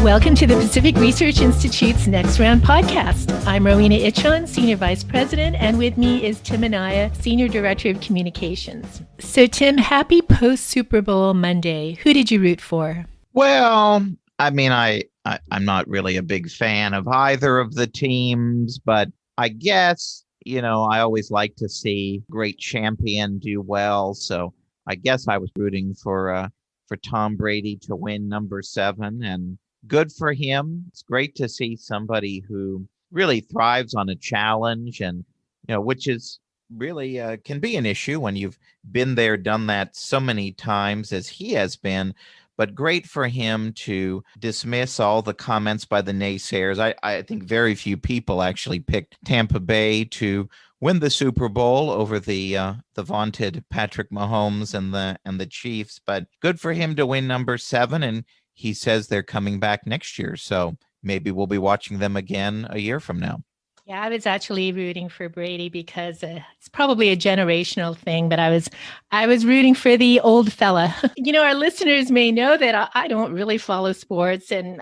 Welcome to the Pacific Research Institute's Next Round podcast. I'm Rowena Itchon, Senior Vice President, and with me is Tim Anaya, Senior Director of Communications. So Tim, happy post-Super Bowl Monday. Who did you root for? Well, I'm not really a big fan of either of the teams, but I guess, I always like to see great champion do well. So I guess I was rooting for Tom Brady to win number 7, and good for him. It's great to see somebody who really thrives on a challenge, and which is really can be an issue when you've been there, done that so many times as he has been. But great for him to dismiss all the comments by the naysayers. I think very few people actually picked Tampa Bay to win the Super Bowl over the vaunted Patrick Mahomes and the Chiefs. But good for him to win number 7, and he says they're coming back next year. So maybe we'll be watching them again a year from now. Yeah, I was actually rooting for Brady because it's probably a generational thing, but I was rooting for the old fella. Our listeners may know that I don't really follow sports, and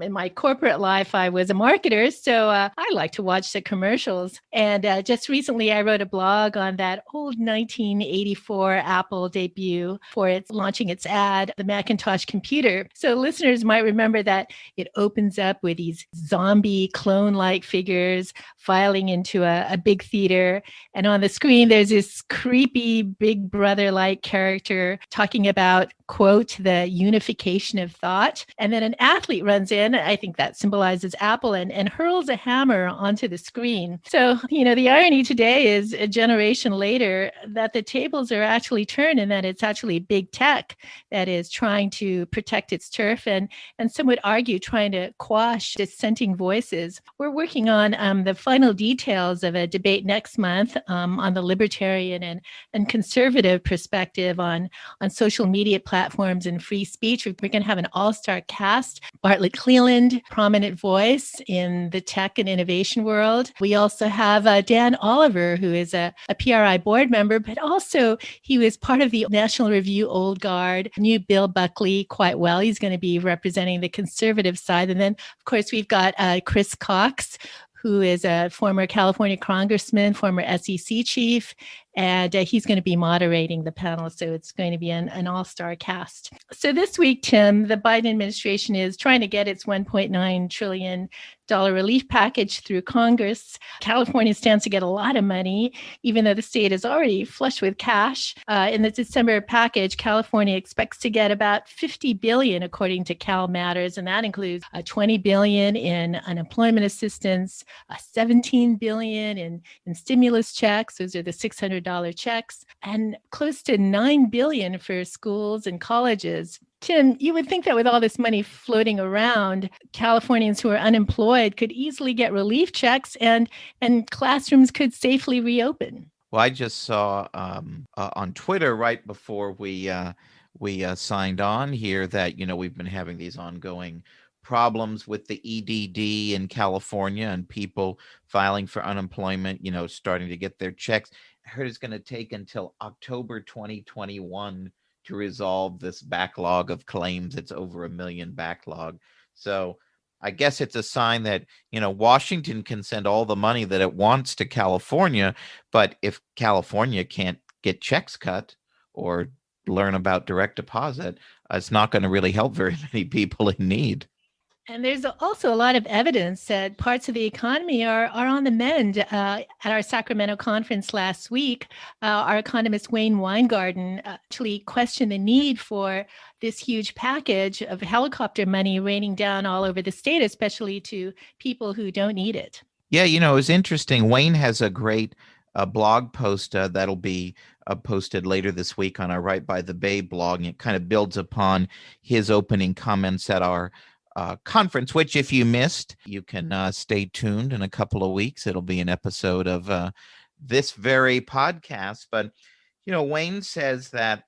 in my corporate life, I was a marketer, so I like to watch the commercials. And just recently, I wrote a blog on that old 1984 Apple debut for its launching its ad, the Macintosh computer. So listeners might remember that it opens up with these zombie clone-like figures filing into a big theater. And on the screen, there's this creepy big brother-like character talking about, quote, the unification of thought. And then an athlete runs in, I think that symbolizes Apple, and hurls a hammer onto the screen. So, the irony today is a generation later that the tables are actually turned, and that it's actually big tech that is trying to protect its turf, and some would argue trying to quash dissenting voices. We're working on the final details of a debate next month on the libertarian and conservative perspective on social media platforms and free speech. We're going to have an all-star cast. Bartlett Cleland, prominent voice in the tech and innovation world. We also have Dan Oliver, who is a PRI board member, but also he was part of the National Review Old Guard, knew Bill Buckley quite well. He's going to be representing the conservative side. And then, of course, we've got Chris Cox, who is a former California congressman, former SEC chief, and he's going to be moderating the panel. So it's going to be an all-star cast. So this week, Tim, the Biden administration is trying to get its $1.9 trillion relief package through Congress. California stands to get a lot of money, even though the state is already flush with cash. In the December package, California expects to get about $50 billion, according to Cal Matters, and that includes $20 billion in unemployment assistance, $17 billion in stimulus checks. Those are the $600 checks, and close to $9 billion for schools and colleges. Tim, you would think that with all this money floating around, Californians who are unemployed could easily get relief checks, and classrooms could safely reopen. Well, I just saw on Twitter right before we signed on here that we've been having these ongoing problems with the EDD in California and people filing for unemployment, starting to get their checks. I heard it's going to take until October 2021 to resolve this backlog of claims. It's over 1 million backlog. So I guess it's a sign that, Washington can send all the money that it wants to California, but if California can't get checks cut or learn about direct deposit, it's not going to really help very many people in need. And there's also a lot of evidence that parts of the economy are on the mend. At our Sacramento conference last week, our economist Wayne Weingarten actually questioned the need for this huge package of helicopter money raining down all over the state, especially to people who don't need it. Yeah, it was interesting. Wayne has a great blog post that'll be posted later this week on our Right by the Bay blog. And it kind of builds upon his opening comments at our conference, which if you missed, you can stay tuned in a couple of weeks. It'll be an episode of this very podcast. But, Wayne says that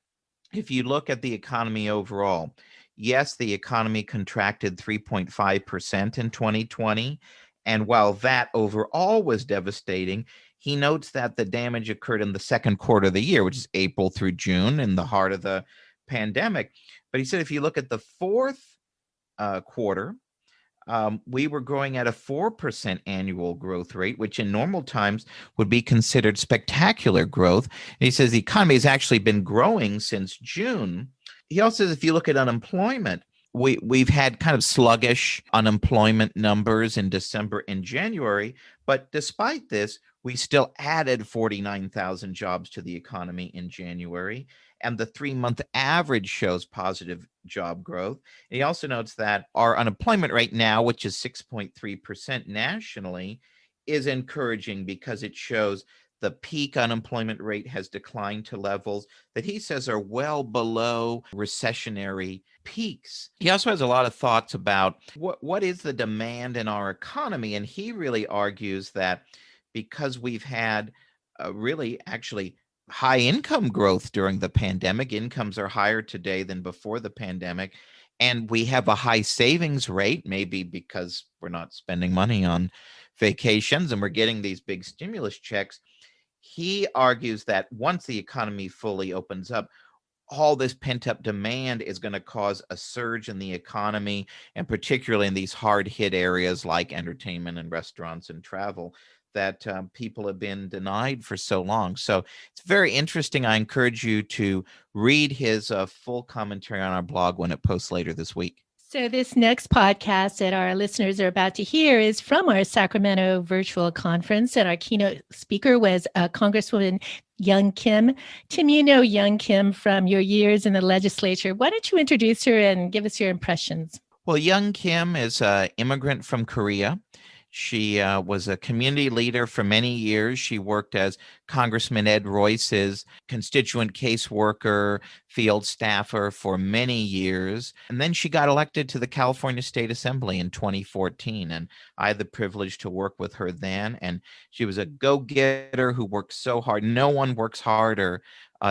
if you look at the economy overall, yes, the economy contracted 3.5% in 2020. And while that overall was devastating, he notes that the damage occurred in the second quarter of the year, which is April through June, in the heart of the pandemic. But he said if you look at the fourth quarter, we were growing at a 4% annual growth rate, which in normal times would be considered spectacular growth. And he says the economy has actually been growing since June. He also says if you look at unemployment, we've had kind of sluggish unemployment numbers in December and January, but despite this, we still added 49,000 jobs to the economy in January, and the 3-month average shows positive job growth. And he also notes that our unemployment rate now, which is 6.3% nationally, is encouraging because it shows the peak unemployment rate has declined to levels that he says are well below recessionary peaks. He also has a lot of thoughts about what is the demand in our economy. And he really argues that because we've had really actually high income growth during the pandemic, incomes are higher today than before the pandemic, and we have a high savings rate, maybe because we're not spending money on vacations and we're getting these big stimulus checks. He argues that once the economy fully opens up, all this pent-up demand is going to cause a surge in the economy, and particularly in these hard-hit areas like entertainment and restaurants and travel that people have been denied for so long. So it's very interesting. I encourage you to read his full commentary on our blog when it posts later this week. So this next podcast that our listeners are about to hear is from our Sacramento virtual conference, and our keynote speaker was Congresswoman Young Kim. Tim, you know Young Kim from your years in the legislature. Why don't you introduce her and give us your impressions? Well, Young Kim is an immigrant from Korea. She was a community leader for many years. She worked as Congressman Ed Royce's constituent caseworker, field staffer for many years. And then she got elected to the California State Assembly in 2014. And I had the privilege to work with her then. And she was a go-getter who worked so hard. No one works harder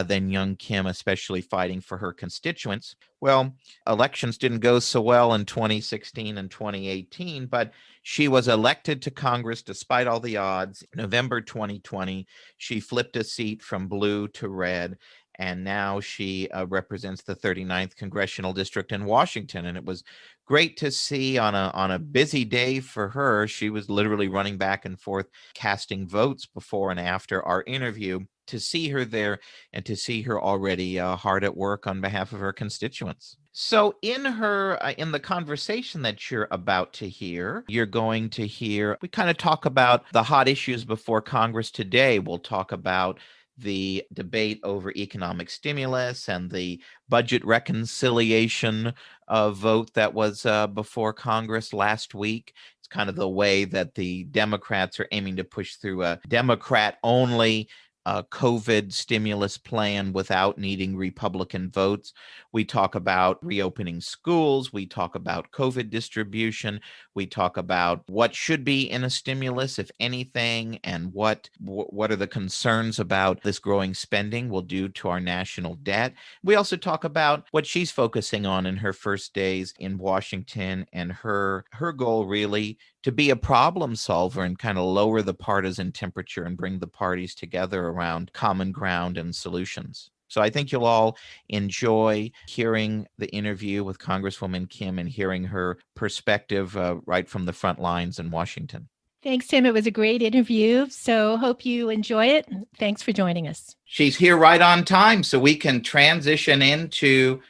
than Young Kim, especially fighting for her constituents. Well, elections didn't go so well in 2016 and 2018, but she was elected to Congress despite all the odds. November 2020, she flipped a seat from blue to red, and now she represents the 39th Congressional District in Washington. And it was great to see on a busy day for her. She was literally running back and forth, casting votes before and after our interview, to see her there and to see her already hard at work on behalf of her constituents. So in the conversation that you're about to hear, you're going to hear, we kind of talk about the hot issues before Congress today. We'll talk about the debate over economic stimulus and the budget reconciliation vote that was before Congress last week. It's kind of the way that the Democrats are aiming to push through a Democrat-only COVID stimulus plan without needing Republican votes. We talk about reopening schools. We talk about COVID distribution. We talk about what should be in a stimulus, if anything, and what are the concerns about this growing spending will do to our national debt. We also talk about what she's focusing on in her first days in Washington, and her goal really to be a problem solver and kind of lower the partisan temperature and bring the parties together around common ground and solutions. So I think you'll all enjoy hearing the interview with Congresswoman Kim and hearing her perspective right from the front lines in Washington. Thanks, Tim. It was a great interview. So hope you enjoy it. Thanks for joining us. She's here right on time, so we can transition into,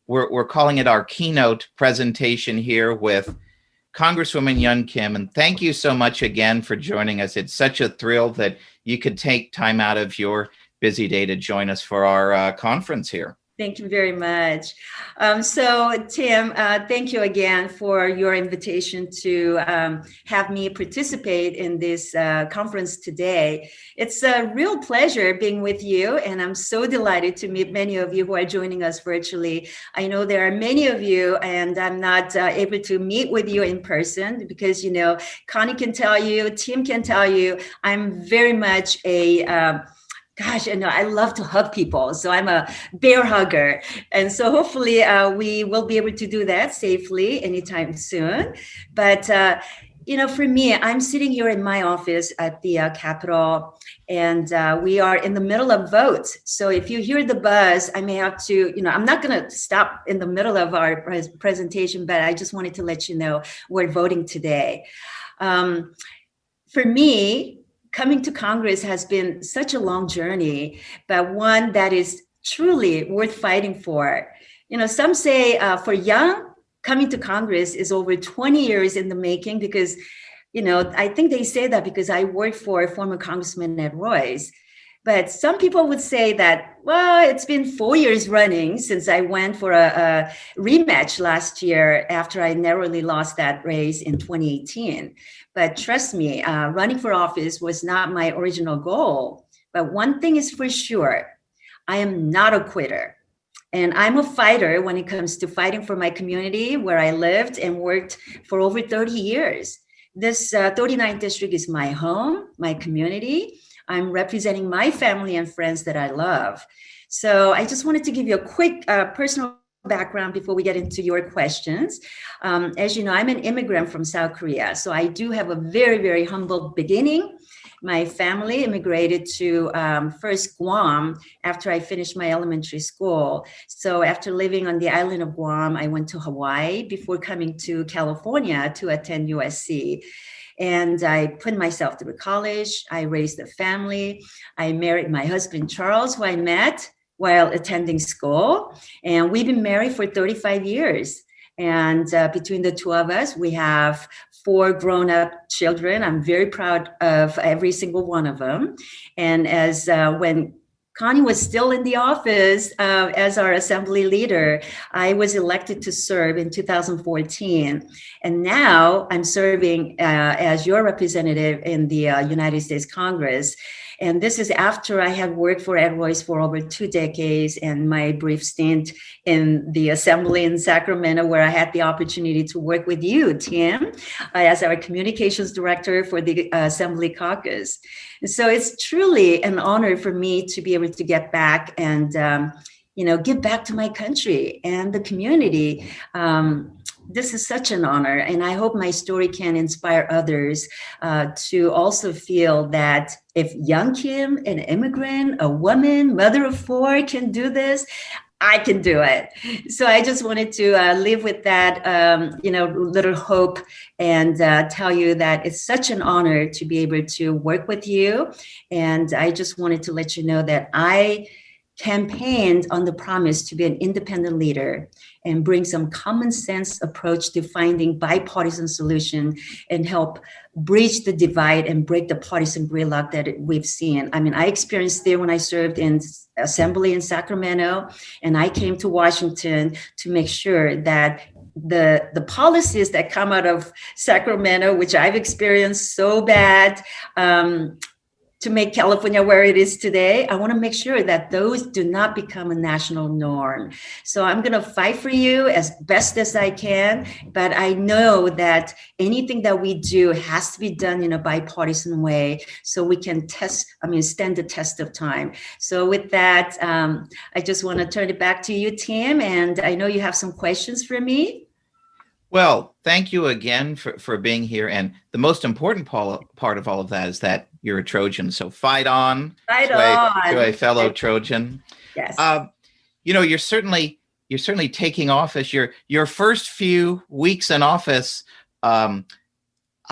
we're calling it our keynote presentation here with Congresswoman Young Kim. And thank you so much again for joining us. It's such a thrill that you could take time out of your busy day to join us for our conference here. Thank you very much. So, Tim, thank you again for your invitation to have me participate in this conference today. It's a real pleasure being with you, and I'm so delighted to meet many of you who are joining us virtually. I know there are many of you, and I'm not able to meet with you in person because, you know, Connie can tell you, Tim can tell you, I'm very much a gosh, you know, I love to hug people. So I'm a bear hugger. And so hopefully we will be able to do that safely anytime soon. But For me, I'm sitting here in my office at the Capitol, and we are in the middle of votes. So if you hear the buzz, I may have to, I'm not going to stop in the middle of our presentation, but I just wanted to let you know we're voting today. For me, coming to Congress has been such a long journey, but one that is truly worth fighting for. Some say for young, coming to Congress is over 20 years in the making because, I think they say that because I worked for former Congressman Ed Royce. But some people would say that, well, it's been 4 years running since I went for a rematch last year after I narrowly lost that race in 2018. But trust me, running for office was not my original goal. But one thing is for sure, I am not a quitter. And I'm a fighter when it comes to fighting for my community where I lived and worked for over 30 years. This 39th district is my home, my community. I'm representing my family and friends that I love. So I just wanted to give you a quick personal background before we get into your questions. As you know, I'm an immigrant from South Korea. So I do have a very, very humble beginning. My family immigrated to first Guam after I finished my elementary school. So after living on the island of Guam, I went to Hawaii before coming to California to attend USC. And I put myself through college. I raised a family. I married my husband, Charles, who I met while attending school. And we've been married for 35 years. And between the two of us, we have 4 grown-up children. I'm very proud of every single one of them. And as when Connie was still in the office as our assembly leader, I was elected to serve in 2014. And now I'm serving as your representative in the United States Congress. And this is after I have worked for Ed Royce for over 2 decades and my brief stint in the assembly in Sacramento, where I had the opportunity to work with you, Tim, as our communications director for the Assembly Caucus. And so it's truly an honor for me to be able to get back and, give back to my country and the community. This is such an honor, and I hope my story can inspire others to also feel that if young Kim, an immigrant, a woman, mother of 4, can do this, I can do it. So I just wanted to live with that, little hope and tell you that it's such an honor to be able to work with you. And I just wanted to let you know that I campaigned on the promise to be an independent leader and bring some common sense approach to finding bipartisan solution and help bridge the divide and break the partisan gridlock that we've seen. I mean, I experienced it when I served in assembly in Sacramento, and I came to Washington to make sure that the policies that come out of Sacramento, which I've experienced so bad, to make California where it is today, I want to make sure that those do not become a national norm. So I'm going to fight for you as best as I can, but I know that anything that we do has to be done in a bipartisan way so we can stand the test of time. So with that, I just want to turn it back to you, Tim, and I know you have some questions for me. Well, thank you again for being here. And the most important part of all of that is that you're a Trojan. So fight on. Fight on. To a fellow Trojan. Yes. You're certainly taking office. Your first few weeks in office, I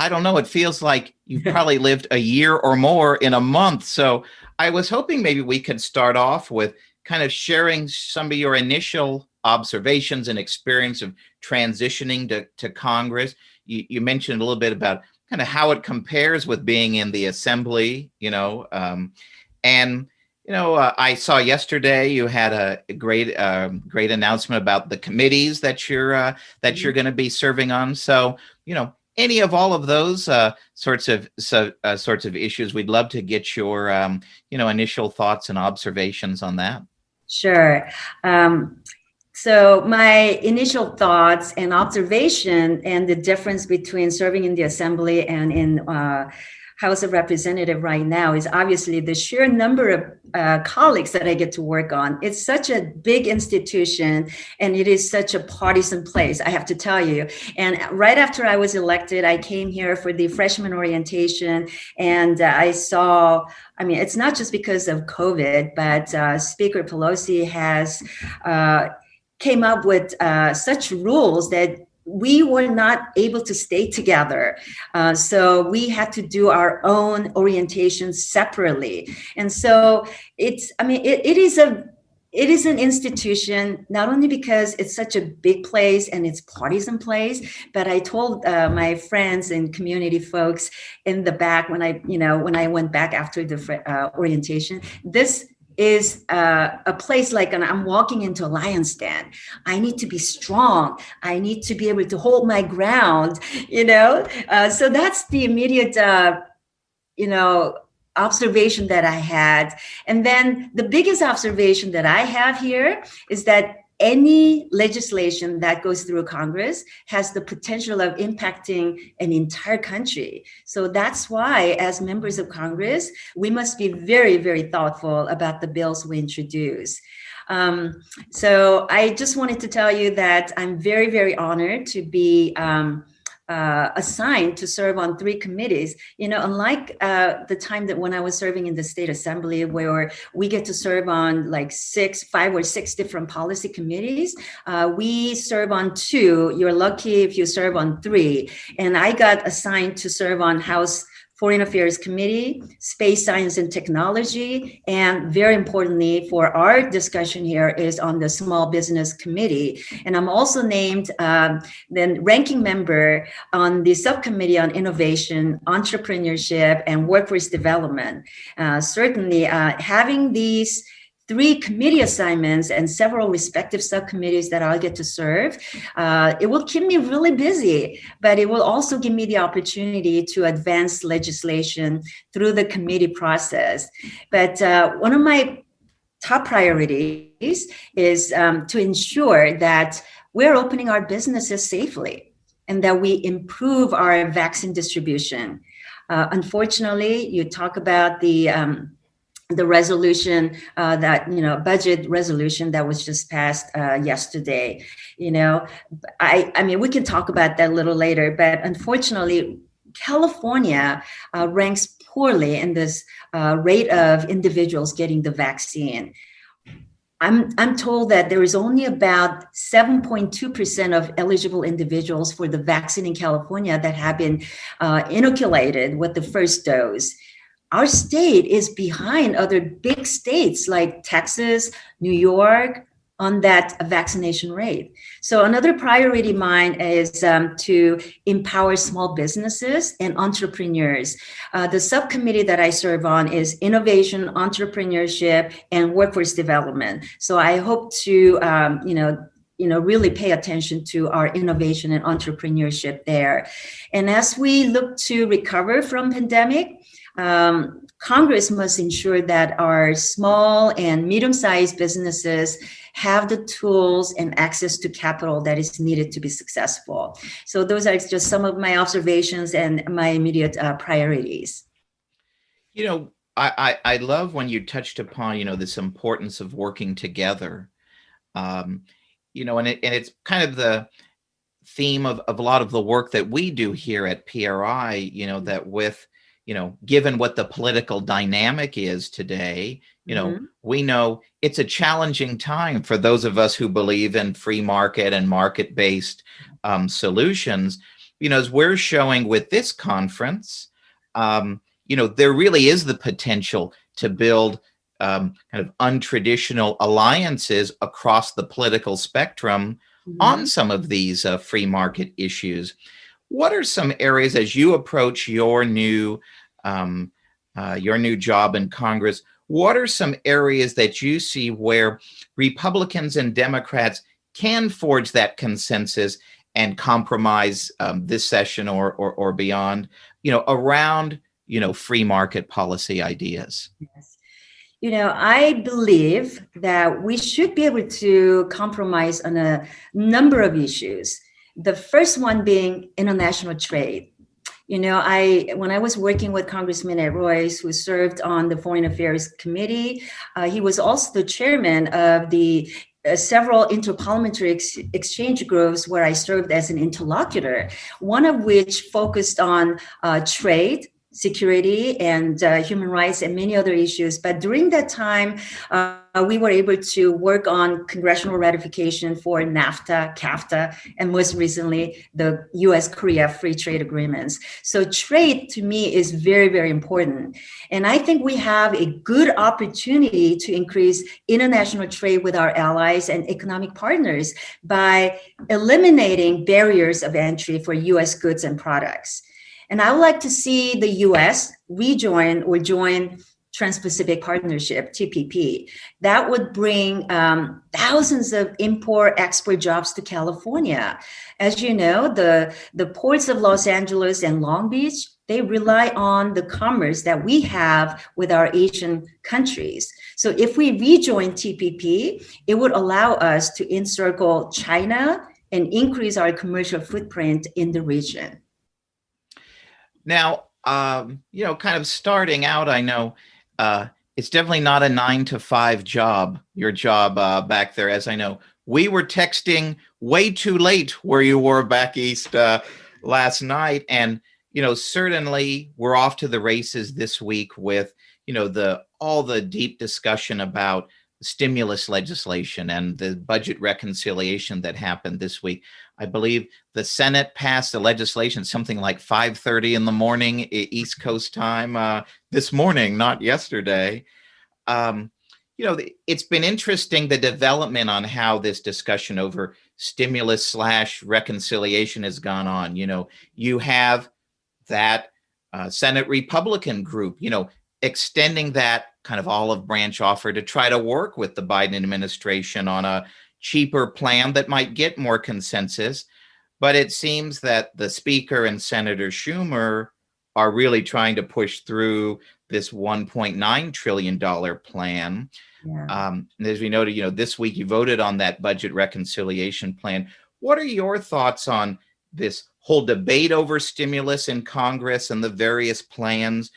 don't know, it feels like you've probably lived a year or more in a month. So I was hoping maybe we could start off with kind of sharing some of your initial observations and experience of transitioning to Congress. You mentioned a little bit about kind of how it compares with being in the assembly, I saw yesterday you had a great announcement about the committees that you're going to be serving on. So, any of all of those sorts of issues, we'd love to get your initial thoughts and observations on that. Sure. So my initial thoughts and observation and the difference between serving in the assembly and in House of Representatives right now is obviously the sheer number of colleagues that I get to work on. It's such a big institution, and it is such a partisan place, I have to tell you. And right after I was elected, I came here for the freshman orientation, and I saw, I mean, it's not just because of COVID, but Speaker Pelosi has came up with such rules that we were not able to stay together. So we had to do our own orientation separately. And so it's, I mean, it is an institution, not only because it's such a big place and it's partisan place, but I told my friends and community folks in the back when I went back after the orientation, this is a place like I'm walking into a lion's den. I need to be strong. I need to be able to hold my ground, So that's the immediate, observation that I had. And then the biggest observation that I have here is that any legislation that goes through Congress has the potential of impacting an entire country. So that's why, as members of Congress, we must be very, very thoughtful about the bills we introduce. So I just wanted to tell you that I'm very, very honored to be assigned to serve on 3 committees. Unlike the time that when I was serving in the state assembly, where we get to serve on like 5 or 6 different policy committees, we serve on 2. You're lucky if you serve on 3. And I got assigned to serve on House Foreign Affairs Committee, Space Science and Technology, and very importantly for our discussion here is on the Small Business Committee. And I'm also named the ranking member on the Subcommittee on Innovation, Entrepreneurship, and Workforce Development. Certainly having these 3 committee assignments and several respective subcommittees that I'll get to serve, it will keep me really busy, but it will also give me the opportunity to advance legislation through the committee process. But one of my top priorities is to ensure that we're opening our businesses safely and that we improve our vaccine distribution. Unfortunately, you talk about the resolution budget resolution that was just passed yesterday. I mean, we can talk about that a little later, but unfortunately, California ranks poorly in this rate of individuals getting the vaccine. I'm told that there is only about 7.2% of eligible individuals for the vaccine in California that have been inoculated with the first dose. Our state is behind other big states like Texas, New York on that vaccination rate. So another priority of mine is to empower small businesses and entrepreneurs. The subcommittee that I serve on is Innovation, Entrepreneurship, and Workforce Development. So I hope to, really pay attention to our innovation and entrepreneurship there. And as we look to recover from pandemic, Congress must ensure that our small and medium-sized businesses have the tools and access to capital that is needed to be successful. So those are just some of my observations and my immediate priorities. I love when you touched upon, this importance of working together, and it's kind of the theme of a lot of the work that we do here at PRI, that with given what the political dynamic is today, we know it's a challenging time for those of us who believe in free market and market-based solutions. As we're showing with this conference, there really is the potential to build kind of untraditional alliances across the political spectrum on some of these free market issues. What are some areas as you approach your new job in Congress? What are some areas that you see where Republicans and Democrats can forge that consensus and compromise this session or beyond, around free market policy ideas? Yes. I believe that we should be able to compromise on a number of issues. The first one being international trade. When I was working with Congressman Ed Royce, who served on the Foreign Affairs Committee, he was also the chairman of the several interparliamentary exchange groups where I served as an interlocutor, one of which focused on trade, security, and human rights, and many other issues. But during that time, we were able to work on congressional ratification for NAFTA, CAFTA, and most recently, the US-Korea free trade agreements. So trade, to me, is very, very important. And I think we have a good opportunity to increase international trade with our allies and economic partners by eliminating barriers of entry for US goods and products. And I would like to see the US rejoin or join Trans-Pacific Partnership, TPP. That would bring thousands of import-export jobs to California. As you know, the ports of Los Angeles and Long Beach, they rely on the commerce that we have with our Asian countries. So if we rejoin TPP, it would allow us to encircle China and increase our commercial footprint in the region. Now, kind of starting out, I know it's definitely not a 9-to-5 job, your job back there. As I know, we were texting way too late where you were back east last night. And, certainly we're off to the races this week with, all the deep discussion about stimulus legislation and the budget reconciliation that happened this week. I believe the Senate passed the legislation something like 5:30 in the morning East Coast time this morning, not yesterday. It's been interesting, the development on how this discussion over stimulus / reconciliation has gone on. You have that Senate Republican group, extending that kind of olive branch offer to try to work with the Biden administration on a cheaper plan that might get more consensus. But it seems that the Speaker and Senator Schumer are really trying to push through this $1.9 trillion plan. Yeah. As we noted, this week you voted on that budget reconciliation plan. What are your thoughts on this whole debate over stimulus in Congress and the various plans?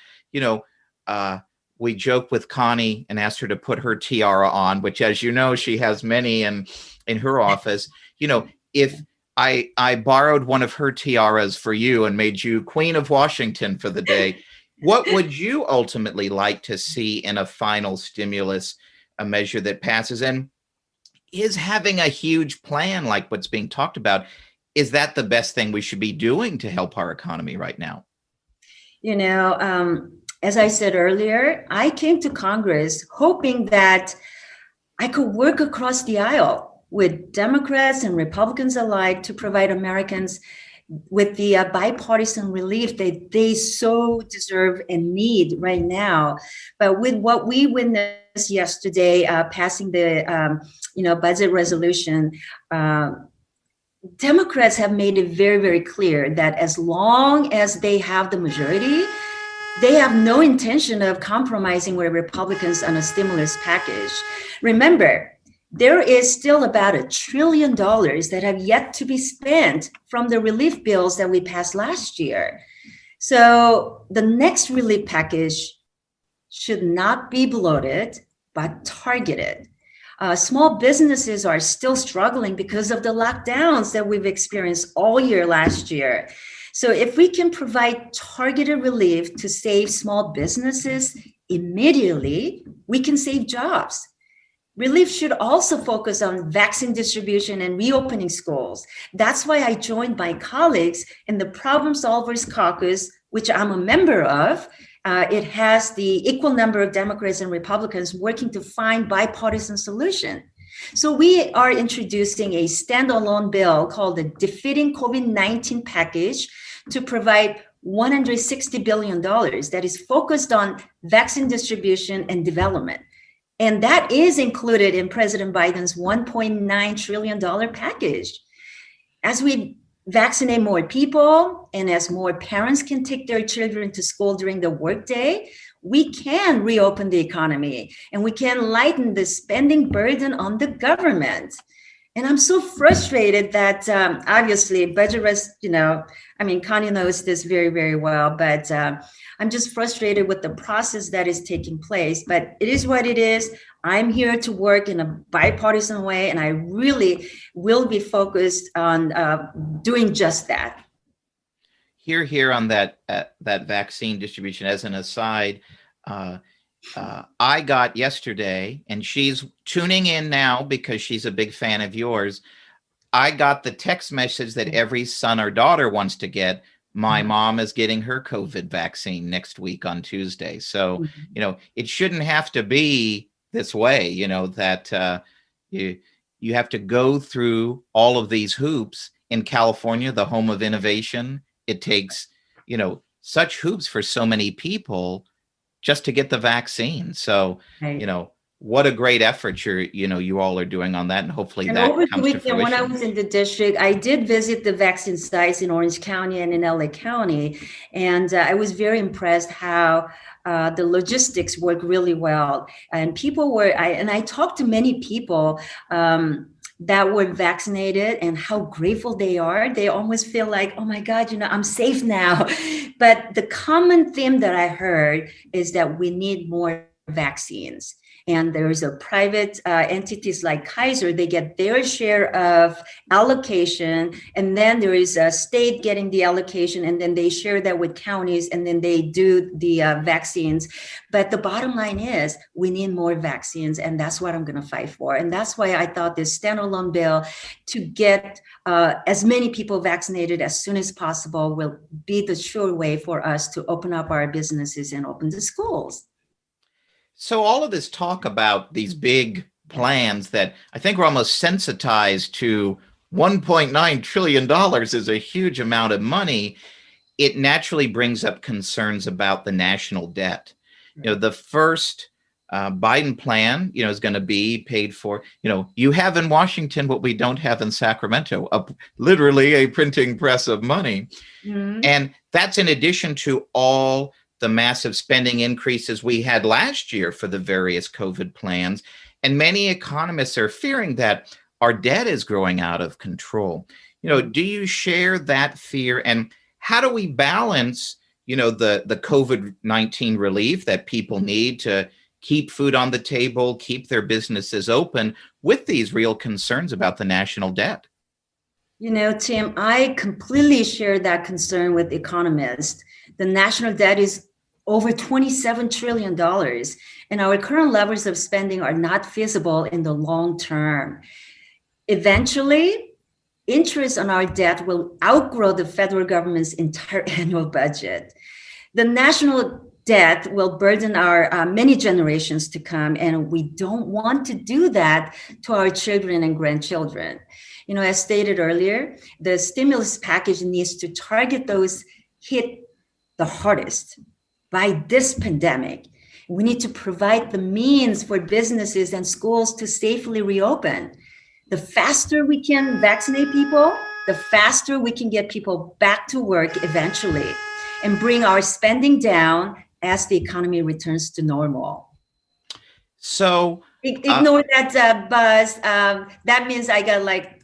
We joked with Connie and asked her to put her tiara on, which, as you know, she has many in her office. If I borrowed one of her tiaras for you and made you Queen of Washington for the day, what would you ultimately like to see in a final stimulus measure that passes? And is having a huge plan like what's being talked about, is that the best thing we should be doing to help our economy right now? As I said earlier, I came to Congress hoping that I could work across the aisle with Democrats and Republicans alike to provide Americans with the bipartisan relief that they so deserve and need right now. But with what we witnessed yesterday, passing the budget resolution, Democrats have made it very, very clear that as long as they have the majority, they have no intention of compromising with Republicans on a stimulus package. Remember, there is still about $1 trillion that have yet to be spent from the relief bills that we passed last year. So the next relief package should not be bloated, but targeted. Small businesses are still struggling because of the lockdowns that we've experienced all year last year. So if we can provide targeted relief to save small businesses immediately, we can save jobs. Relief should also focus on vaccine distribution and reopening schools. That's why I joined my colleagues in the Problem Solvers Caucus, which I'm a member of. It has the equal number of Democrats and Republicans working to find bipartisan solution. So we are introducing a standalone bill called the Defeating COVID-19 Package to provide $160 billion that is focused on vaccine distribution and development. And that is included in President Biden's $1.9 trillion package. As we vaccinate more people and as more parents can take their children to school during the workday, we can reopen the economy and we can lighten the spending burden on the government. And I'm so frustrated that obviously budget Connie knows this very, very well, but I'm just frustrated with the process that is taking place. But it is what it is. I'm here to work in a bipartisan way, and I really will be focused on doing just that. Here on that vaccine distribution. As an aside, I got yesterday, and she's tuning in now because she's a big fan of yours. I got the text message that every son or daughter wants to get. My mom is getting her COVID vaccine next week on Tuesday. So, it shouldn't have to be this way, that you have to go through all of these hoops. In California, the home of innovation, it takes, such hoops for so many people just to get the vaccine. So, right. What a great effort you all are doing on that, and hopefully that comes to fruition. When I was in the district, I did visit the vaccine sites in Orange County and in LA County, and I was very impressed how the logistics work really well. And I talked to many people that were vaccinated and how grateful they are. They almost feel like, oh my God, I'm safe now. But the common theme that I heard is that we need more vaccines. And there's a private entities like Kaiser, they get their share of allocation. And then there is a state getting the allocation, and then they share that with counties, and then they do the vaccines. But the bottom line is we need more vaccines, and that's what I'm going to fight for. And that's why I thought this standalone bill to get as many people vaccinated as soon as possible will be the sure way for us to open up our businesses and open the schools. So all of this talk about these big plans that I think we're almost sensitized to, $1.9 trillion is a huge amount of money. It naturally brings up concerns about the national debt. The first Biden plan, is going to be paid for. You have in Washington what we don't have in Sacramento, literally a printing press of money. Mm-hmm. And that's in addition to all the massive spending increases we had last year for the various COVID plans. And many economists are fearing that our debt is growing out of control. Do you share that fear? And how do we balance, the COVID-19 relief that people need to keep food on the table, keep their businesses open, with these real concerns about the national debt? Tim, I completely share that concern with economists. The national debt is over $27 trillion, and our current levels of spending are not feasible in the long term. Eventually, interest on our debt will outgrow the federal government's entire annual budget. The national debt will burden our many generations to come, and we don't want to do that to our children and grandchildren. As stated earlier, the stimulus package needs to target those hit the hardest by this pandemic. We need to provide the means for businesses and schools to safely reopen. The faster we can vaccinate people, the faster we can get people back to work eventually and bring our spending down as the economy returns to normal. So ignore that buzz. That means I got like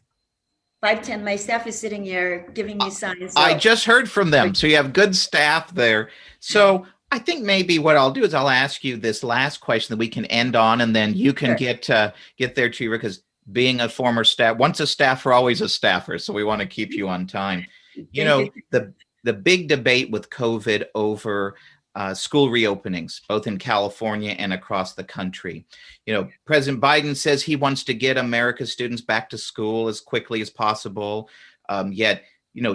510. My staff is sitting here giving me signs. I just heard from them. So you have good staff there. So I think maybe what I'll do is I'll ask you this last question that we can end on, and then you can get there too, because being a former staff, once a staffer, always a staffer. So we want to keep you on time. The big debate with COVID over school reopenings, both in California and across the country. President Biden says he wants to get America's students back to school as quickly as possible. Yet,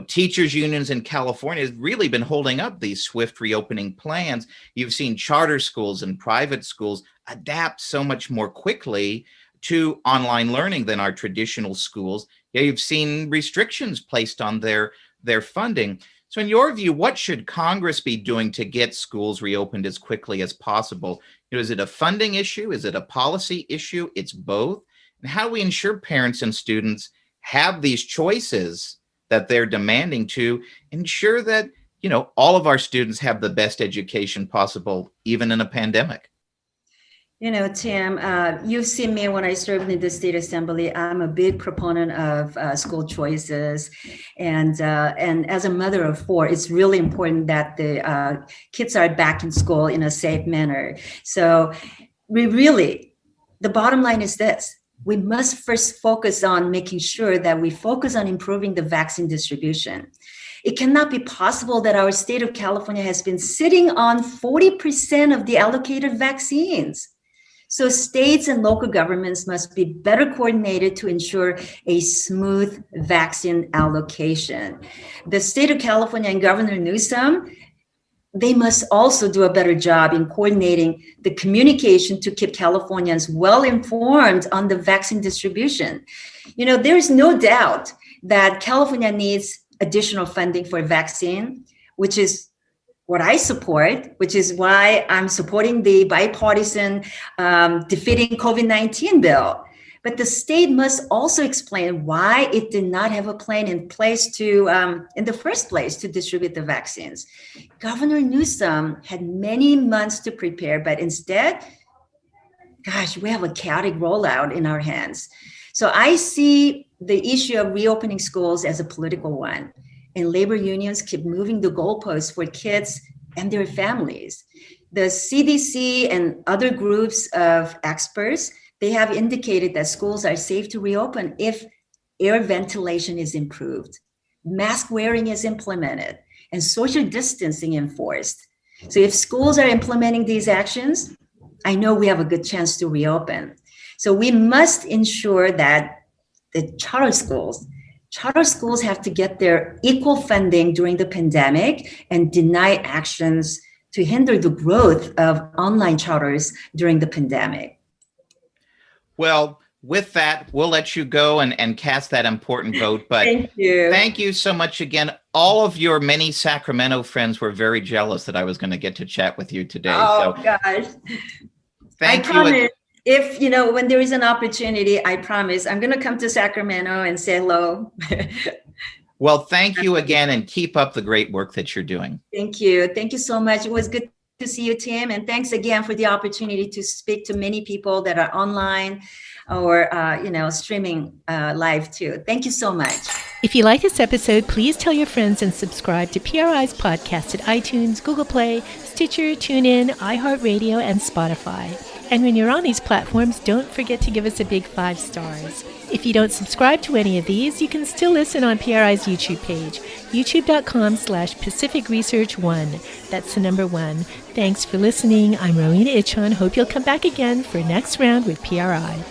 teachers unions in California has really been holding up these swift reopening plans. You've seen charter schools and private schools adapt so much more quickly to online learning than our traditional schools. You've seen restrictions placed on their funding. So in your view, what should Congress be doing to get schools reopened as quickly as possible? Is it a funding issue? Is it a policy issue? It's both. And how do we ensure parents and students have these choices that they're demanding to ensure that, all of our students have the best education possible, even in a pandemic? Tim, you've seen me when I served in the state assembly. I'm a big proponent of school choices, and as a mother of four, it's really important that the kids are back in school in a safe manner. So, the bottom line is this: we must first focus on making sure that we focus on improving the vaccine distribution. It cannot be possible that our state of California has been sitting on 40% of the allocated vaccines. So states and local governments must be better coordinated to ensure a smooth vaccine allocation. The state of California and Governor Newsom, they must also do a better job in coordinating the communication to keep Californians well informed on the vaccine distribution. There is no doubt that California needs additional funding for vaccine, which is what I support, which is why I'm supporting the bipartisan defeating COVID-19 bill. But the state must also explain why it did not have a plan in place in the first place, to distribute the vaccines. Governor Newsom had many months to prepare, but instead, we have a chaotic rollout in our hands. So I see the issue of reopening schools as a political one. And labor unions keep moving the goalposts for kids and their families. The CDC and other groups of experts, they have indicated that schools are safe to reopen if air ventilation is improved, mask wearing is implemented, and social distancing enforced. So if schools are implementing these actions, I know we have a good chance to reopen. So we must ensure that the charter schools have to get their equal funding during the pandemic and deny actions to hinder the growth of online charters during the pandemic. Well, with that, we'll let you go and cast that important vote. But thank you so much again. All of your many Sacramento friends were very jealous that I was going to get to chat with you today. Gosh. Thank you. Promise. If, when there is an opportunity, I promise I'm going to come to Sacramento and say hello. Well, thank you again, and keep up the great work that you're doing. Thank you. Thank you so much. It was good to see you, Tim. And thanks again for the opportunity to speak to many people that are online or, streaming live too. Thank you so much. If you like this episode, please tell your friends and subscribe to PRI's podcast at iTunes, Google Play, Stitcher, TuneIn, iHeartRadio, and Spotify. And when you're on these platforms, don't forget to give us a big 5 stars. If you don't subscribe to any of these, you can still listen on PRI's YouTube page, youtube.com/Pacific Research 1. That's the number 1. Thanks for listening. I'm Rowena Ichon. Hope you'll come back again for next round with PRI.